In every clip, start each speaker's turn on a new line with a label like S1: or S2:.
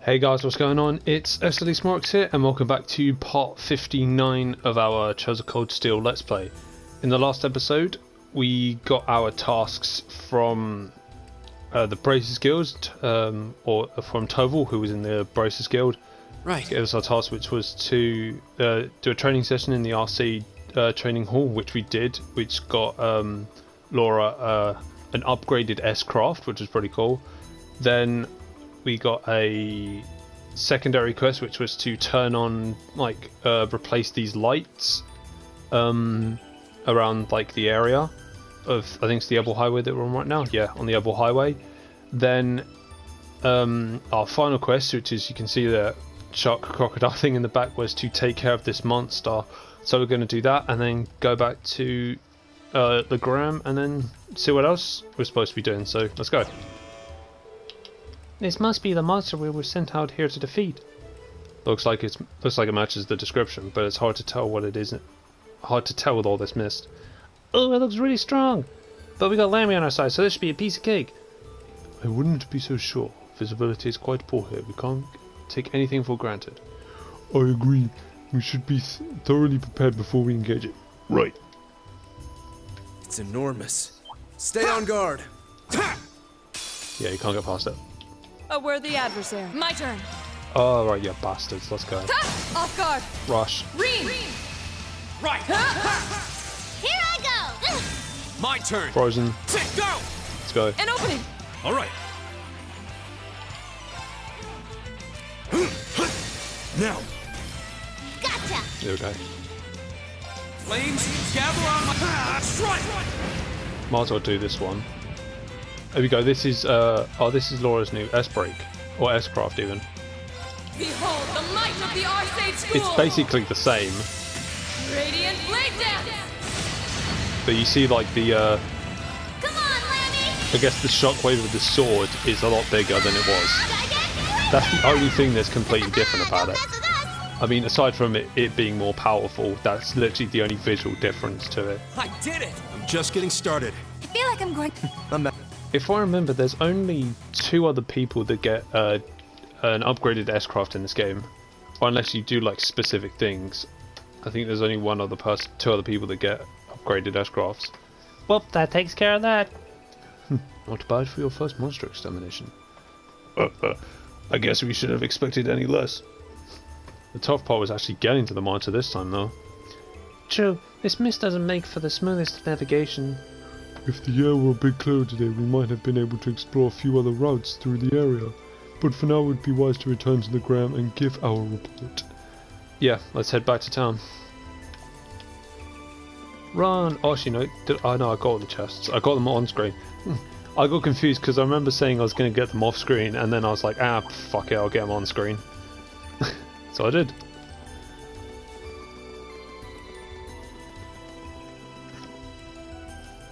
S1: Hey guys, what's going on? It's xdeadlysmoorex here, and welcome back to part 59 of our Chosen Cold Steel Let's Play. In the last episode, we got our tasks from the Bracers Guild, or from Toval, who was in the Bracers Guild.
S2: Right.
S1: Gave us our task, which was to do a training session in the RC training hall, which we did, which got Laura an upgraded S-Craft, which was pretty cool. Then we got a secondary quest, which was to turn on, like, replace these lights around, like, the area of, I think it's the Ebel Highway that we're on right now. Yeah, on the Ebel Highway. Then our final quest, which is, you can see the shark crocodile thing in the back, was to take care of this monster. So we're going to do that and then go back to the Gram and then see what else we're supposed to be doing. So let's go. This must be the monster we were sent out here to defeat. Looks like it matches the description, but it's hard to tell what it is. Hard to tell with all this mist. Oh, it looks really strong. But we got Lammy on our side, so this should be a piece of cake. I wouldn't be so sure. Visibility is quite poor here. We can't take anything for granted. I agree. We should be thoroughly prepared before we engage it. Right.
S2: It's enormous. Stay on guard.
S1: Yeah, you can't get past it.
S3: A worthy adversary. My turn.
S1: Oh, right, yeah, bastards. Let's go.
S3: Off guard.
S1: Rush.
S3: Ream.
S2: Right.
S4: Here I go!
S2: My turn.
S1: Frozen.
S2: Go.
S1: Let's go.
S3: An opening.
S2: All right. Now.
S4: Gotcha!
S1: There we go.
S2: Flames, gather on my strike.
S1: Might as well do this one. There we go. This is this is Laura's new S-Break, or S-Craft even.
S3: Behold the might of the Arcade School.
S1: It's basically the same,
S3: Radiant Blade Dance.
S1: but you see, like, the
S4: Come on, Lammy!
S1: I guess the shockwave of the sword is a lot bigger than it was. That's the only thing that's completely different about it. I mean, aside from it being more powerful, that's literally the only visual difference to it.
S2: I did it. I'm just getting started.
S4: I feel like I'm going...
S2: I'm back.
S1: If I remember, there's only 2 other people that get an upgraded S-Craft in this game, or unless you do, like, specific things. I think there's only 2 other people that get upgraded S-Crafts. Well, that takes care of that. Not bad for your first monster extermination. I guess we should have expected any less. The tough part was actually getting to the monster this time, though. True, this mist doesn't make for the smoothest navigation. If the air were a bit clearer today, we might have been able to explore a few other routes through the area. But for now, it would be wise to return to the Gram and give our report. Yeah, let's head back to town. Run! Oh, actually, no. I got all the chests. I got them on screen. I got confused because I remember saying I was going to get them off screen, and then I was like, fuck it, I'll get them on screen. So I did.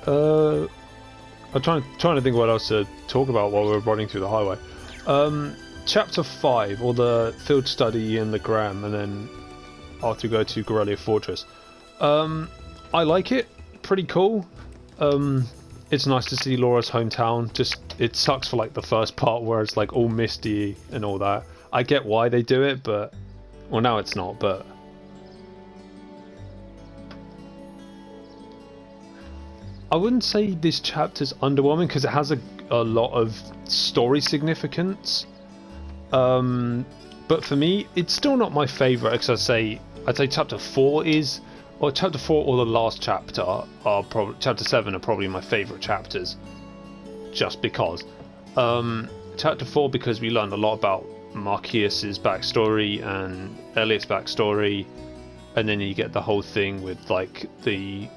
S1: I'm trying to think what else to talk about while we're running through the highway. Chapter 5, or the field study in the Gram, and then after we go to Gorelia Fortress. I like it. Pretty cool. It's nice to see Laura's hometown. Just, it sucks for, like, the first part where it's, like, all misty and all that. I get why they do it, but... Well, now it's not, but... I wouldn't say this chapter's underwhelming, because it has a lot of story significance. But for me, it's still not my favourite, because I'd say chapter 4 is... Or chapter 4 or the last chapter are probably... Chapter 7 are probably my favourite chapters. Just because. Chapter 4, because we learned a lot about Marquis's backstory and Elliot's backstory, and then you get the whole thing with, like, the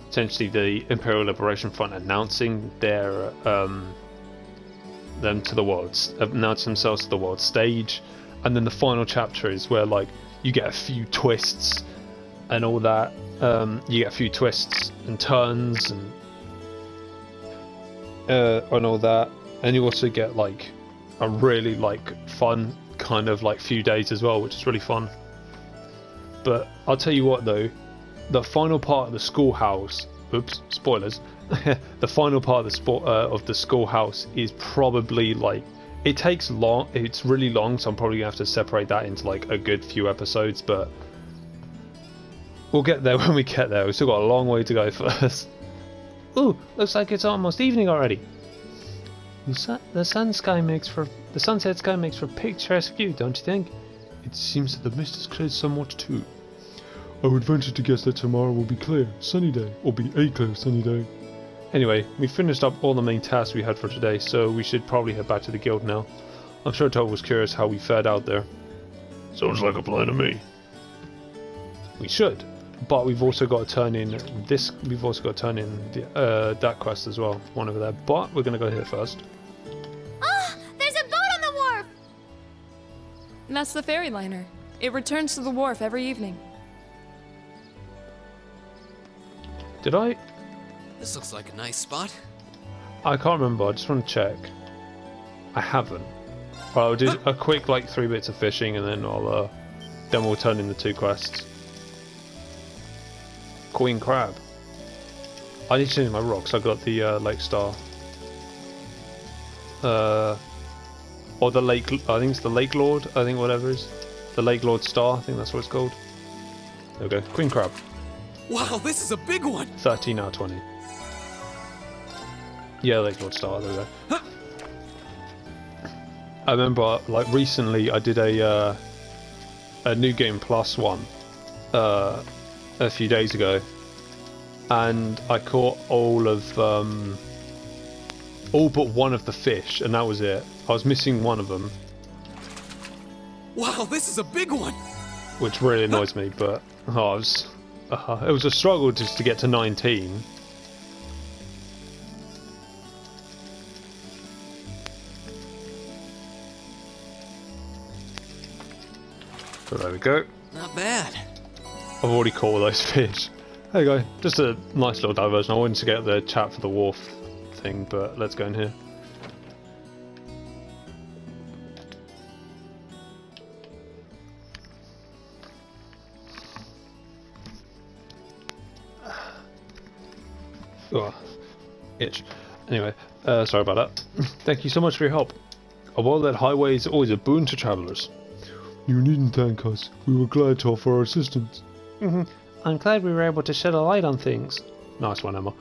S1: essentially the Imperial Liberation Front announcing their them to the world, announce themselves to the world stage, and then the final chapter is where, like, you get a few twists and all that. You get a few twists and turns and all that, and you also get, like, a really, like, fun kind of, like, few days as well, which is really fun. But I'll tell you what, though, the final part of the schoolhouse, oops, spoilers, the final part of the schoolhouse is probably, like, It takes long. It's really long, so I'm probably gonna have to separate that into like a good few episodes. But we'll get there when we get there. We've still got a long way to go first. Ooh, looks like it's almost evening already. The sunset sky makes for a picturesque view, don't you think? It seems that the mist has cleared somewhat too. I would venture to guess that tomorrow will be clear, sunny day, or be a clear, sunny day. Anyway, we finished up all the main tasks we had for today, so we should probably head back to the guild now. I'm sure Toad was curious how we fared out there. Sounds like a plan to me. We should, but we've also got to turn in this. We've also got to turn in the, that quest as well, one over there. But we're gonna go here first.
S4: Ah, there's a boat on the wharf.
S3: That's the ferry liner. It returns to the wharf every evening.
S1: Did I?
S2: This looks like a nice spot.
S1: I can't remember. I just want to check. I haven't. Well, I'll do a quick like 3 bits of fishing, and then we'll turn in the 2 quests. Queen crab. I need to change my rocks. I got the lake star. Or the lake. I think it's the lake lord. I think whatever it is. The lake lord star. I think that's what it's called. There we go. Queen crab.
S2: Wow, this is a big one.
S1: 13 out of 20. Yeah, lake lord star. There we go. I remember, like recently, I did a new game plus one a few days ago, and I caught all but one of the fish, and that was it. I was missing one of them.
S2: Wow, this is a big one.
S1: Which really annoys me, but it was a struggle just to get to 19. So there we go.
S2: Not bad.
S1: I've already caught all those fish. There you go. Just a nice little diversion. I wanted to get the chat for the wharf thing, but let's go in here. Oh, itch. Anyway, sorry about that. Thank you so much for your help. A well-lit highway is always a boon to travellers. You needn't thank us. We were glad to offer our assistance. I'm glad we were able to shed a light on things. Nice one, Emma.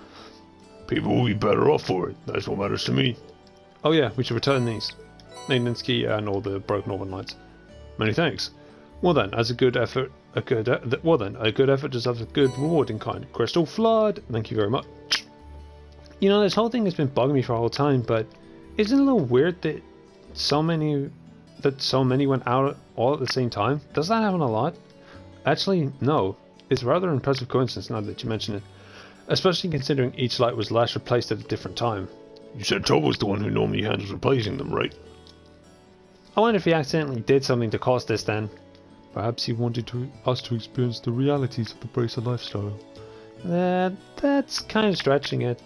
S1: People will be better off for it. That's what matters to me. Oh yeah, we should return these. Maintenance key and all the broken Northern lights. Many thanks. Well then, as a good effort, a good effort deserves a good reward in kind. Crystal Flood. Thank you very much. You know, this whole thing has been bugging me for a whole time, but isn't it a little weird that so many went out all at the same time? Does that happen a lot? Actually, no. It's a rather impressive coincidence now that you mention it. Especially considering each light was last replaced at a different time. You said Tob was the one who normally handles replacing them, right? I wonder if he accidentally did something to cause this then. Perhaps he wanted us to experience the realities of the Bracer lifestyle. That's kind of stretching it.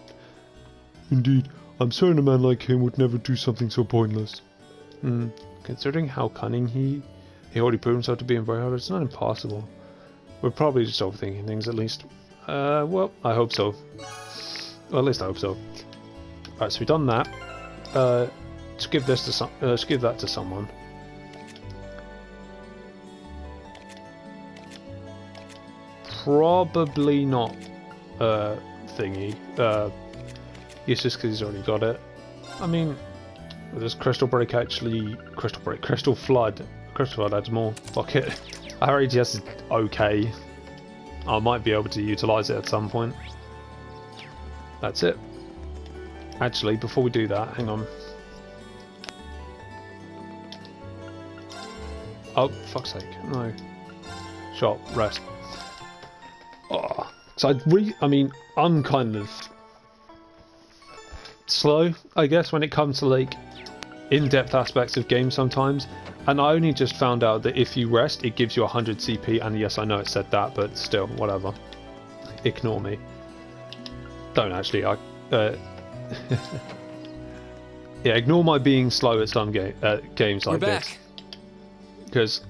S1: Indeed, I'm certain a man like him would never do something so pointless. Considering how cunning he already proved himself to be in Bracer, it's not impossible. We're probably just overthinking things, at least. Well, I hope so. Well, at least I hope so. Alright, so we've done that. Let's give this to let's give that to someone. Probably not thingy. It's just because he's already got it. I mean, does Crystal Break actually... Crystal Flood. Crystal Flood adds more. Fuck it. Our ATS is okay. I might be able to utilise it at some point. That's it. Actually, before we do that, hang on. Oh, fuck's sake. No. Shot. Rest. Oh. So I mean, I'm kind of slow, I guess, when it comes to like in-depth aspects of games sometimes, and I only just found out that if you rest it gives you 100 CP, and yes, I know it said that, but still, whatever, ignore me. Don't actually. Yeah, ignore my being slow at some games like this, because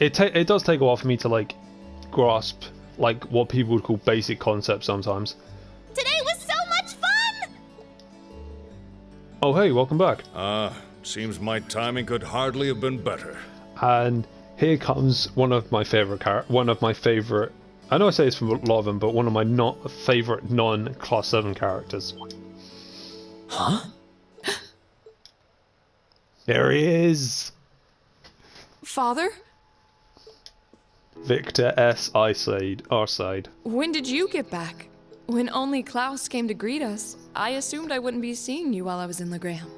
S1: it does take a while for me to like grasp like what people would call basic concepts sometimes.
S4: Today was so much fun!
S1: Oh hey, welcome back.
S5: Seems my timing could hardly have been better.
S1: And here comes one of my favorite I know I say it's from a lot of them, but one of my favorite non-Class 7 characters.
S2: Huh?
S1: There he is!
S3: Father?
S1: Victor S. Arside.
S3: When did you get back? When only Klaus came to greet us, I assumed I wouldn't be seeing you while I was in Legram.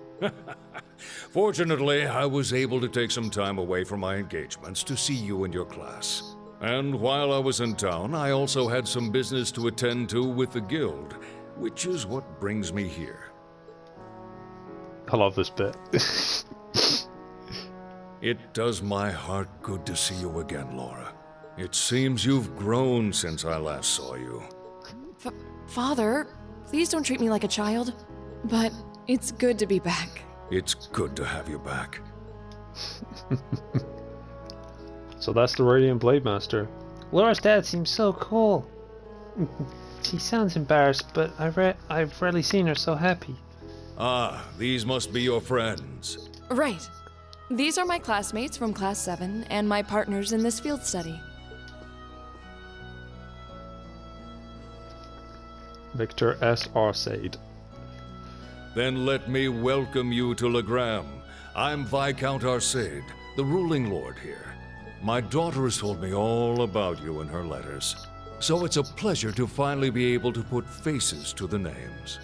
S5: Fortunately, I was able to take some time away from my engagements to see you and your class. And while I was in town, I also had some business to attend to with the guild, which is what brings me here.
S1: I love this bit.
S5: It does my heart good to see you again, Laura. It seems you've grown since I last saw you.
S3: Father, please don't treat me like a child. But it's good to be back.
S5: It's good to have you back.
S1: So that's the Radiant Blade Master.
S6: Laura's dad seems so cool. She sounds embarrassed, but I've rarely seen her so happy.
S5: Ah, these must be your friends.
S3: Right. These are my classmates from Class 7 and my partners in this field study.
S1: Victor S. Arside.
S5: Then let me welcome you to Legram. I'm Viscount Arsade, the ruling lord here. My daughter has told me all about you in her letters, so it's a pleasure to finally be able to put faces to the names.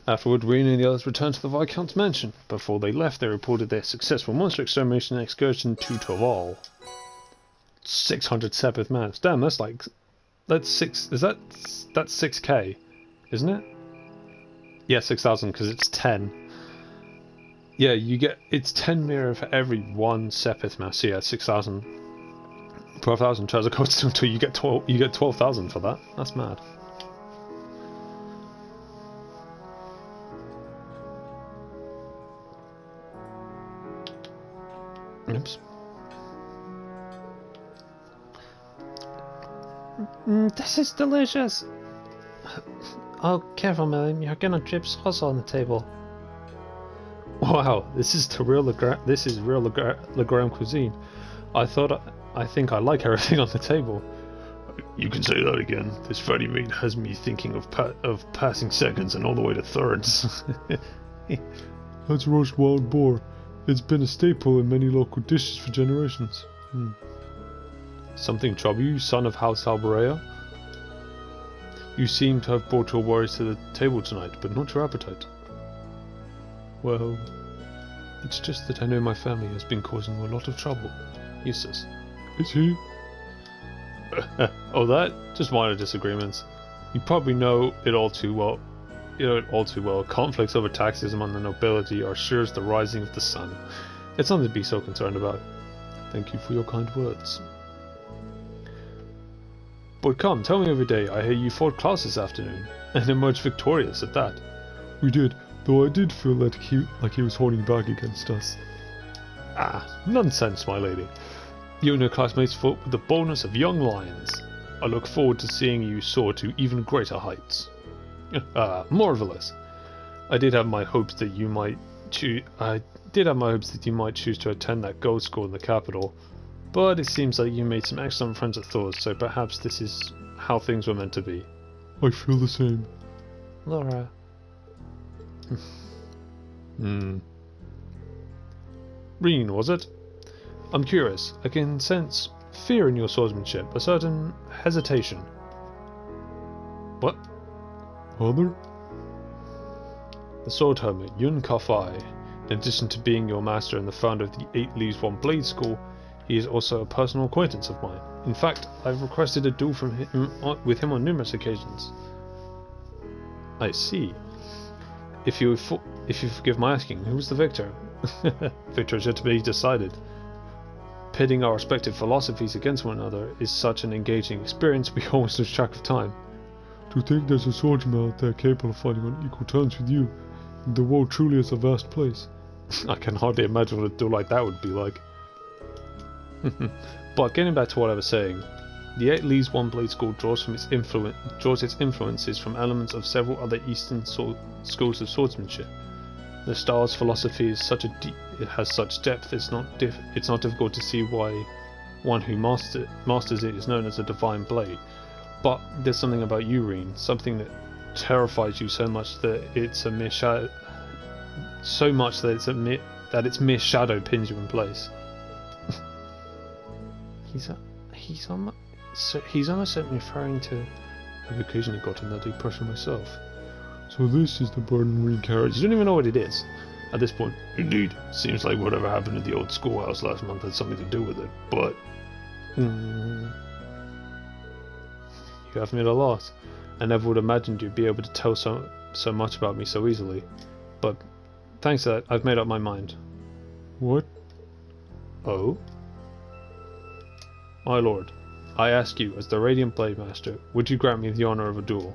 S1: Afterward, Rena and the others returned to the Viscount's mansion. Before they left, they reported their successful monster extermination excursion to Toval. 600 Sepith mans. Damn, that's 6k, isn't it? Yeah, 6,000 because it's 10. Yeah, it's 10 mirror for every one Sepith mass. So yeah, 6,000, 12,000 treasure codes until you get 12,000 for that. That's mad. Oops.
S6: This is delicious. Oh, careful, Melanie. You're gonna drip sauce on the table.
S1: Wow, this is real Legram cuisine. I think I like everything on the table. You can say that again. This fatty meat has me thinking of passing seconds and all the way to thirds. That's roast wild boar. It's been a staple in many local dishes for generations. Something trouble you, son of House Alberea? You seem to have brought your worries to the table tonight, but not your appetite. Well, it's just that I know my family has been causing a lot of trouble. Eustace. Is he? Oh, that? Just minor disagreements. You probably know it all too well. Conflicts over taxes among the nobility are sure as the rising of the sun. It's nothing to be so concerned about. Thank you for your kind words. But come, tell me of your day. I hear you fought Klaus this afternoon, and emerged victorious at that. We did, though I did feel like he was holding back against us. Ah, nonsense, my lady. You and your classmates fought with the boldness of young lions. I look forward to seeing you soar to even greater heights. Marvelous. I did have my hopes that you might choose to attend that gold school in the capital, but it seems like you made some excellent friends at Thor's, so perhaps this is how things were meant to be. I feel the same.
S6: Laura.
S1: Reen, was it? I'm curious. I can sense fear in your swordsmanship, a certain hesitation. What? Father? The sword hermit, Yun Kafai. In addition to being your master and the founder of the 8 Leaves 1 Blade School, he is also a personal acquaintance of mine. In fact, I've requested a duel with him on numerous occasions. I see. If you forgive my asking, who was the victor? Victor is yet to be decided. Pitting our respective philosophies against one another is such an engaging experience we always lose track of time. To think there's a swordsman out there capable of fighting on equal terms with you, the world truly is a vast place. I can hardly imagine what a duel like that would be like. But getting back to what I was saying, The Eight Leaves One Blade School draws its influences from elements of several other Eastern schools of swordsmanship. The style's philosophy is it has such depth. It's not difficult to see why one who masters it is known as a divine blade. But there's something about you, Reen, something that terrifies you so much that it's a mere shadow. So much that its mere shadow pins you in place. He's almost certainly referring to. I've occasionally gotten that impression myself. So this is the Burden Reen carriage. You don't even know what it is at this point. Indeed, seems like whatever happened at the old schoolhouse last month had something to do with it. But you have me at a loss. I never would have imagined you'd be able to tell so much about me so easily. But thanks to that, I've made up my mind. What? Oh? My lord, I ask you, as the Radiant Blade Master, would you grant me the honor of a duel?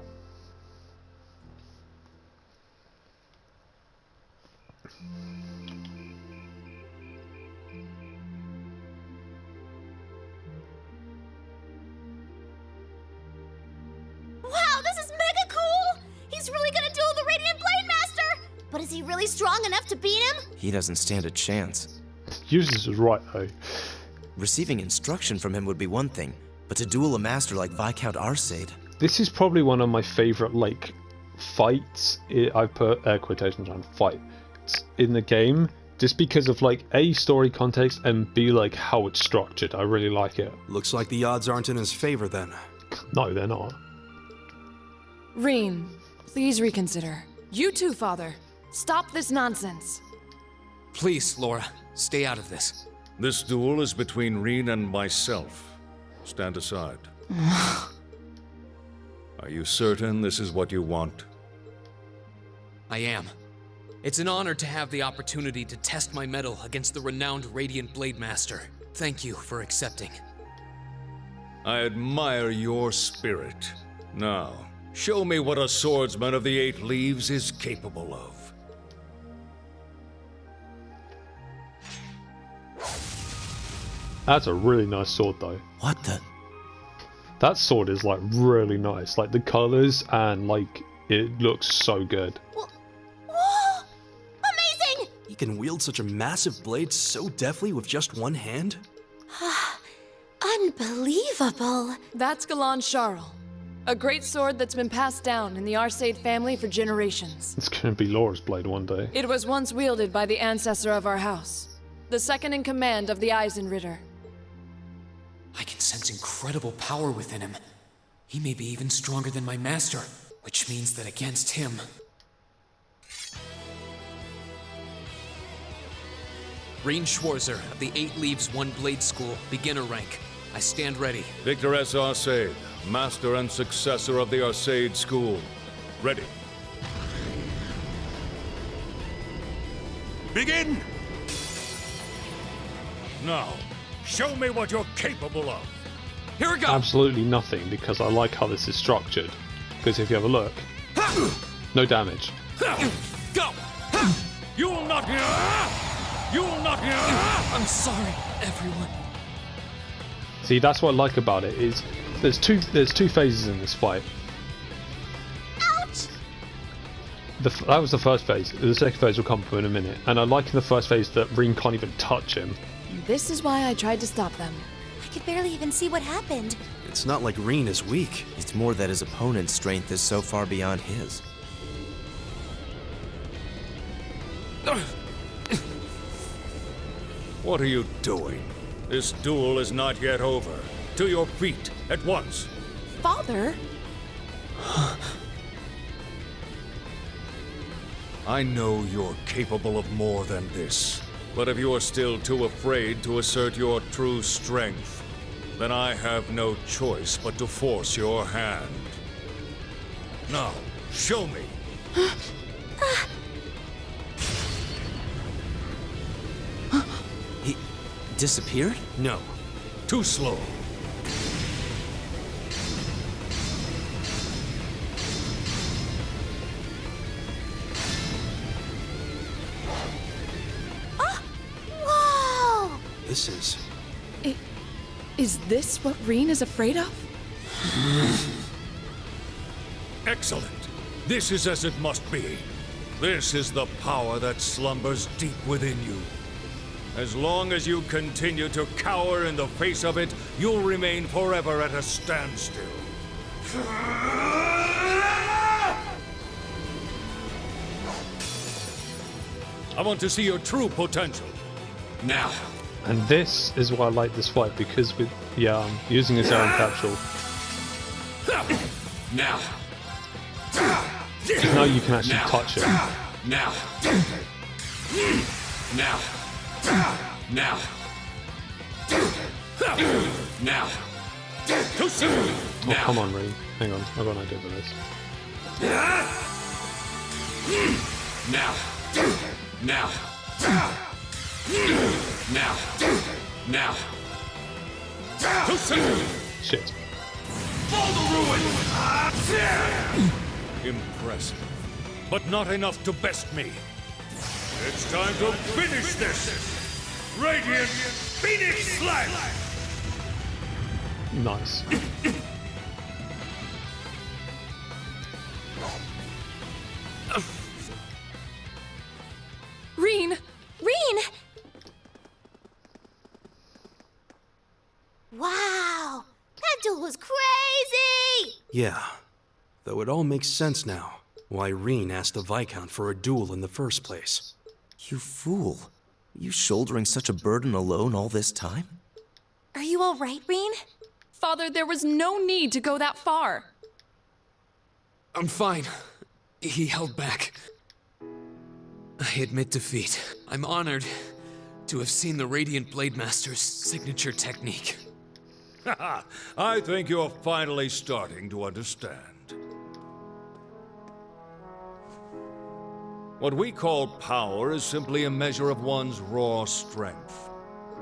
S4: Wow, this is mega cool! He's really gonna duel the Radiant Blade Master! But is he really strong enough to beat him?
S2: He doesn't stand a chance.
S1: Eustace is right, though.
S2: Receiving instruction from him would be one thing, but to duel a master like Viscount Arcade...
S1: This is probably one of my favourite, like, fights. I put air quotations on fight in the game, just because of, like, A, story context, and B, like, how it's structured. I really like it.
S7: Looks like the odds aren't in his favor then.
S1: No, they're not.
S3: Reen, please reconsider. You too, Father. Stop this nonsense.
S8: Please, Laura, stay out of this.
S5: This duel is between Reen and myself. Stand aside. Are you certain this is what you want?
S8: I am. It's an honor to have the opportunity to test my mettle against the renowned Radiant Blade Master. Thank you for accepting.
S5: I admire your spirit. Now, show me what a swordsman of the Eight Leaves is capable of.
S1: That's a really nice sword, though.
S2: What the...
S1: That sword is, like, really nice. Like, the colours and, like, it looks so good.
S4: Whoa! Amazing!
S7: He can wield such a massive blade so deftly with just one hand?
S4: Unbelievable.
S3: That's Galan Charles, a great sword that's been passed down in the Arcade family for generations.
S1: It's gonna be Laura's blade one day.
S3: It was once wielded by the ancestor of our house, the second in command of the Eisenritter.
S8: I can sense incredible power within him. He may be even stronger than my master, which means that against him... Reen Schwarzer of the Eight Leaves One Blade School, beginner rank. I stand ready.
S5: Victor S. Arcade, master and successor of the Arcade School. Ready. Begin! Now, show me what you're capable of.
S8: Here we go!
S1: Absolutely nothing, because I like how this is structured. Because if you have a look, no damage.
S8: Go!
S5: You will not... You will not...
S8: I'm sorry, everyone.
S1: See, that's what I like about it, is there's two phases in this fight.
S4: Ouch!
S1: That was the first phase. The second phase will come up in a minute. And I like in the first phase that Reen can't even touch him.
S3: This is why I tried to stop them.
S4: I could barely even see what happened.
S7: It's not like Reen is weak.
S2: It's more that his opponent's strength is so far beyond his.
S5: What are you doing? This duel is not yet over. To your feet, at once.
S3: Father?
S5: I know you're capable of more than this. But if you are still too afraid to assert your true strength, then I have no choice but to force your hand. Now, show me.
S2: He disappeared?
S7: No.
S5: Too slow.
S4: Whoa!
S7: This is...
S3: Is this what Reen is afraid of?
S5: Excellent. This is as it must be. This is the power that slumbers deep within you. As long as you continue to cower in the face of it, you'll remain forever at a standstill. I want to see your true potential.
S8: Now.
S1: And this is why I like this fight, because with I'm using his own capsule.
S8: Now.
S1: Now you can actually touch it.
S8: Now. Now. Now. Now.
S5: Too soon.
S1: Oh, come on, Reen. Hang on, I've got an idea for this.
S8: Now. Now. Now. Now.
S5: Too soon.
S1: Shit.
S5: Impressive, but not enough to best me. It's time to finish this! Radiant Phoenix Slash!
S1: Nice.
S3: Reen!
S4: Reen! Wow! That duel was crazy!
S7: Yeah, though it all makes sense now. Why Reen asked the Viscount for a duel in the first place.
S2: You fool. You shouldering such a burden alone all this time?
S4: Are you alright, Reen?
S3: Father, there was no need to go that far.
S8: I'm fine. He held back. I admit defeat. I'm honored to have seen the Radiant Blade Master's signature technique.
S5: I think you're finally starting to understand. What we call power is simply a measure of one's raw strength.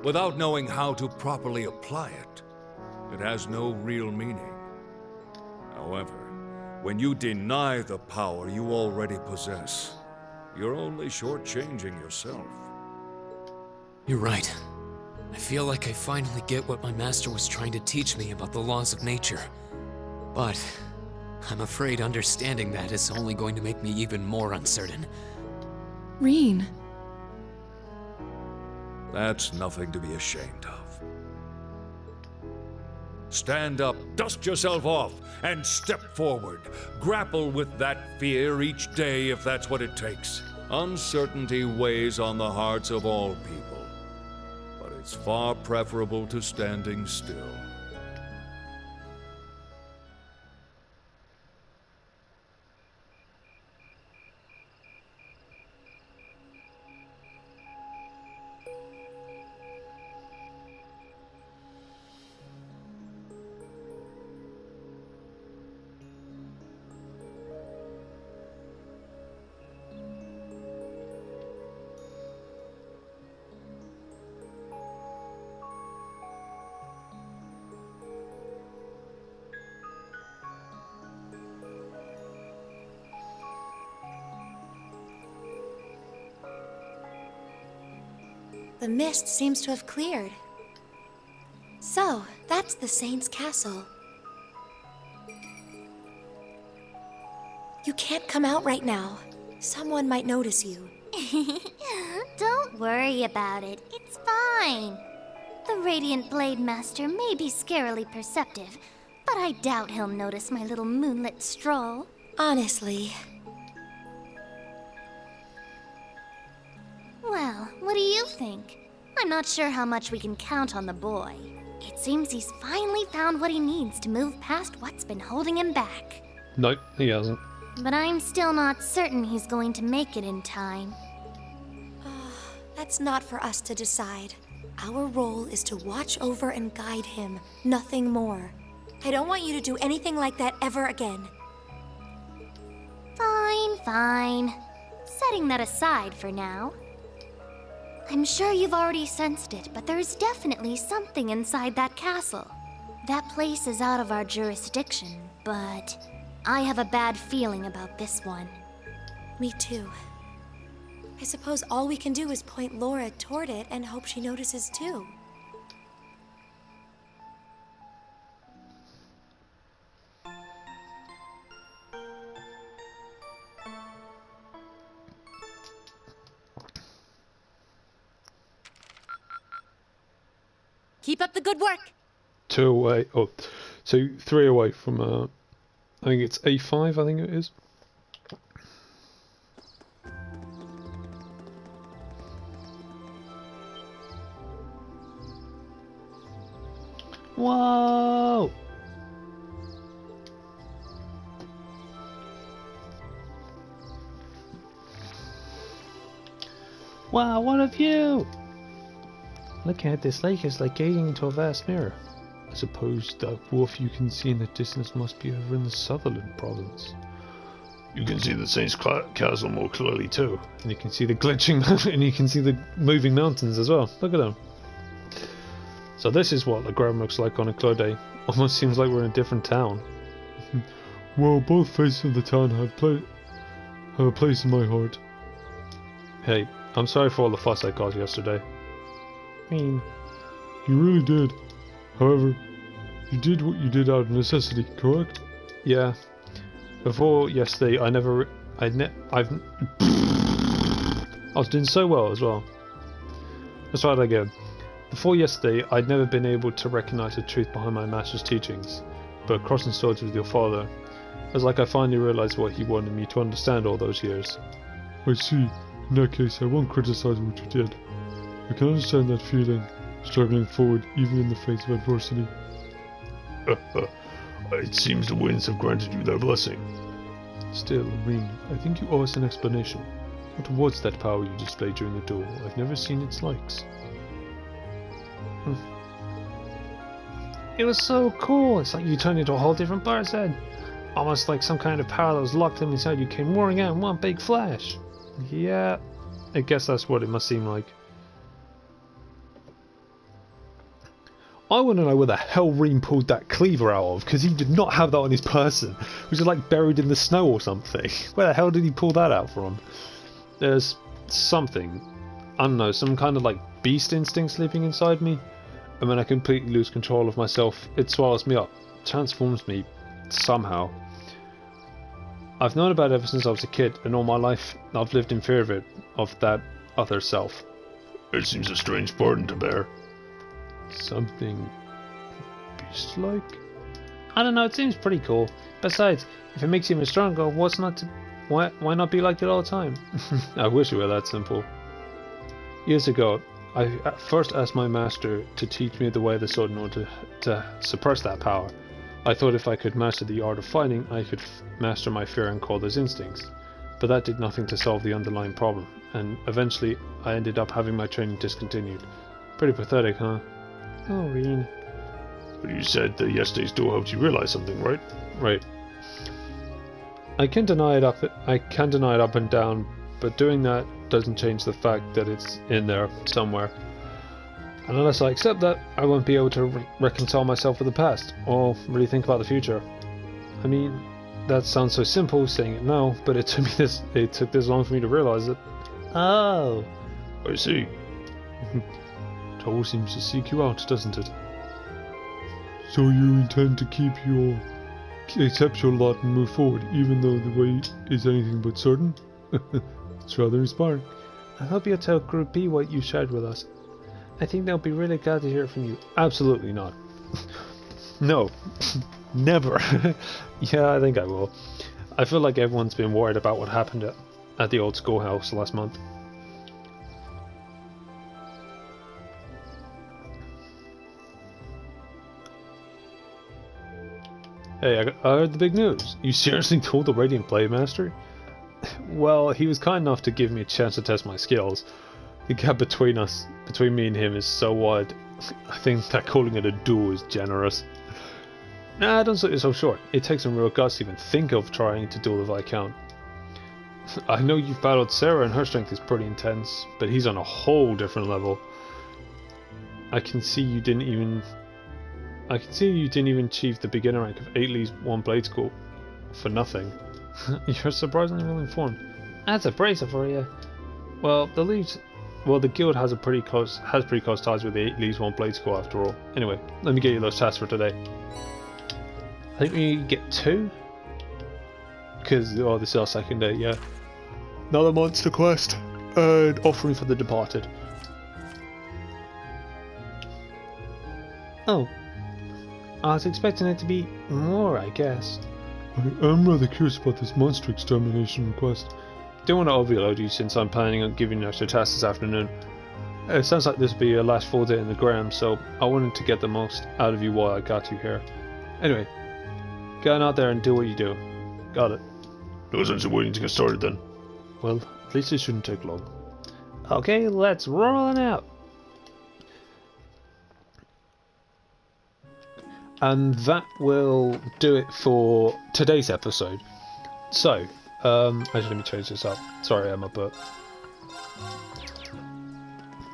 S5: Without knowing how to properly apply it, it has no real meaning. However, when you deny the power you already possess, you're only shortchanging yourself.
S8: You're right. I feel like I finally get what my master was trying to teach me about the laws of nature. But I'm afraid understanding that is only going to make me even more uncertain.
S3: Reen.
S5: That's nothing to be ashamed of. Stand up, dust yourself off, and step forward. Grapple with that fear each day if that's what it takes. Uncertainty weighs on the hearts of all people, but it's far preferable to standing still.
S4: The mist seems to have cleared. So, that's the Saint's castle. You can't come out right now. Someone might notice you.
S9: Don't worry about it. It's fine. The Radiant Blade Master may be scarily perceptive, but I doubt he'll notice my little moonlit stroll.
S4: Honestly.
S9: Well, what do you think? I'm not sure how much we can count on the boy. It seems he's finally found what he needs to move past what's been holding him back.
S1: Nope, he hasn't.
S9: But I'm still not certain he's going to make it in time.
S4: That's not for us to decide. Our role is to watch over and guide him, nothing more. I don't want you to do anything like that ever again.
S9: Fine, fine. Setting that aside for now. I'm sure you've already sensed it, but there's definitely something inside that castle. That place is out of our jurisdiction, but I have a bad feeling about this one.
S4: Me too. I suppose all we can do is point Laura toward it and hope she notices too.
S10: Keep up the good work.
S1: 2 away. Oh, so 3 away from, I think it's A5, I think it is.
S6: Whoa! Wow, what a view! Looking at this lake is like gazing into a vast mirror.
S1: I suppose that wharf you can see in the distance must be over in the Sutherland province. You can see the Saint's Castle more clearly too. And you can see the glitching and you can see the moving mountains as well. Look at them. So this is what Legram looks like on a clear day. Almost seems like we're in a different town. Well, both faces of the town have a place in my heart. Hey, I'm sorry for all the fuss I caused yesterday.
S6: I mean,
S1: you really did. However, you did what you did out of necessity, correct? Yeah. Before yesterday, I was doing so well as well. Let's try that again. Before yesterday, I'd never been able to recognize the truth behind my master's teachings, but crossing swords with your father, it was like I finally realized what he wanted me to understand all those years. I see. In that case, I won't criticize what you did. I can understand that feeling, struggling forward even in the face of adversity. It seems the winds have granted you their blessing. Still, Rin, I think you owe us an explanation. What was that power you displayed during the duel? I've never seen its likes.
S6: It was so cool. It's like you turned into a whole different person. Almost like some kind of power that was locked in inside you came roaring out in one big flash.
S1: Yeah, I guess that's what it must seem like. I want to know where the hell Reem pulled that cleaver out of, because he did not have that on his person. It was just like buried in the snow or something. Where the hell did he pull that out from? There's something, I don't know, some kind of like beast instinct sleeping inside me. And when I completely lose control of myself, it swallows me up, transforms me, somehow. I've known about it ever since I was a kid, and all my life I've lived in fear of it, of that other self. It seems a strange burden to bear. Something beast-like?
S6: I don't know, it seems pretty cool. Besides, if it makes you even stronger, why not be like it all the time?
S1: I wish it were that simple. Years ago, I first asked my master to teach me the way of the sword in order to suppress that power. I thought if I could master the art of fighting, I could master my fear and call those instincts. But that did nothing to solve the underlying problem, and eventually I ended up having my training discontinued. Pretty pathetic, huh?
S6: Oh, Reen.
S1: But you said that yesterday's duel helped you realize something, right? Right. I can deny it up and down, but doing that doesn't change the fact that it's in there somewhere. And unless I accept that, I won't be able to reconcile myself with the past, or really think about the future. I mean, that sounds so simple saying it now, but it took this long for me to realize it.
S6: Oh.
S1: I see. It all seems to seek you out, doesn't it? So you intend to accept your lot and move forward, even though the way is anything but certain? It's rather inspiring.
S6: I hope you'll tell Group B what you shared with us. I think they'll be really glad to hear from you.
S1: Absolutely not. No. Never. Yeah, I think I will. I feel like everyone's been worried about what happened at the old schoolhouse last month. Hey, I heard the big news. You seriously told the Radiant Blade Master? Well, he was kind enough to give me a chance to test my skills. The gap between me and him is so wide, I think that calling it a duel is generous. Nah, don't sell yourself short. It takes some real guts to even think of trying to duel the Viscount. I know you've battled Sarah and her strength is pretty intense, but he's on a whole different level. I can see you didn't even achieve the beginner rank of 8 Lee's 1 Blade School for nothing. You're surprisingly well informed.
S6: That's a bracer for you.
S1: Well, the guild has pretty close ties with the 8 Lee's 1 Blade School after all. Anyway, let me get you those tasks for today. I think we get 2. Because this is our second day, yeah. Another monster quest and offering for the departed.
S6: Oh. I was expecting it to be more, I guess.
S1: I am rather curious about this monster extermination request. Don't want to overload you since I'm planning on giving you extra tasks this afternoon. It sounds like this will be your last full day in the Gram, so I wanted to get the most out of you while I got you here. Anyway, get on out there and do what you do. Got it.
S6: No sense in waiting to get started then.
S1: Well, at least it shouldn't take long.
S6: Okay, let's roll on out.
S1: And that will do it for today's episode. So, actually let me change this up. Sorry Emma, but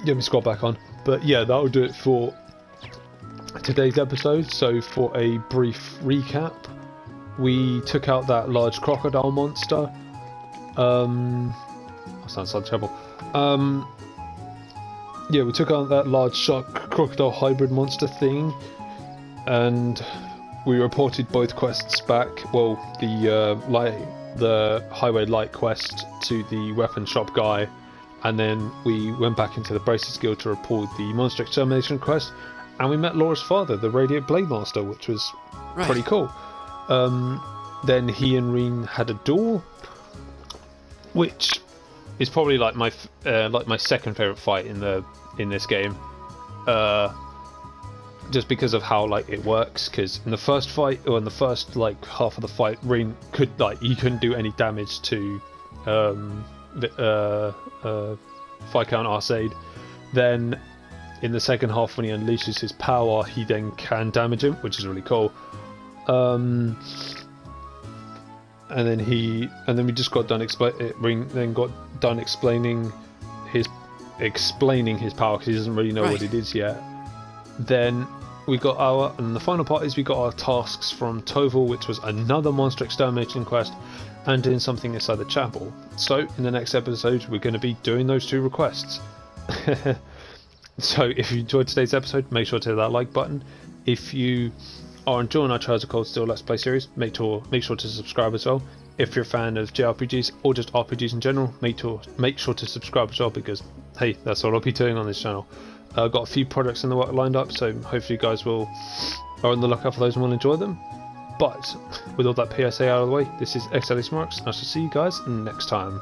S1: let me scroll back on. But yeah, that will do it for today's episode. So for a brief recap, we took out that large crocodile monster. That sounds like trouble. Yeah, we took out that large shark crocodile hybrid monster thing, and we reported both quests back. Well, the highway light quest to the weapon shop guy, and then we went back into the Braces Guild to report the monster extermination quest, and we met Laura's father, the Radiant Blade Master, which was pretty cool. Then he and Reen had a duel, which is probably like my second favorite fight in this game. Just because of how it works, because in the first fight, or in the first half of the fight, Reen he couldn't do any damage to Viscount Arcade. Then in the second half, when he unleashes his power, he then can damage him, which is really cool. And then we just got done Reen then got done explaining his power, because he doesn't really know what it is yet. Then we got and the final part is we got our tasks from Toval, which was another monster extermination quest, and doing something inside the chapel. So in the next episode, we're going to be doing those two requests. So if you enjoyed today's episode, make sure to hit that like button. If you are enjoying our Trials of Cold Steel Let's Play series, make sure to subscribe as well. If you're a fan of JRPGs or just RPGs in general, make sure to subscribe as well, because hey, that's what I'll be doing on this channel. I've got a few projects in the work lined up, so hopefully you guys are on the lookout for those and will enjoy them. But with all that PSA out of the way, this is xdeadlysmoorex, and I shall see you guys next time.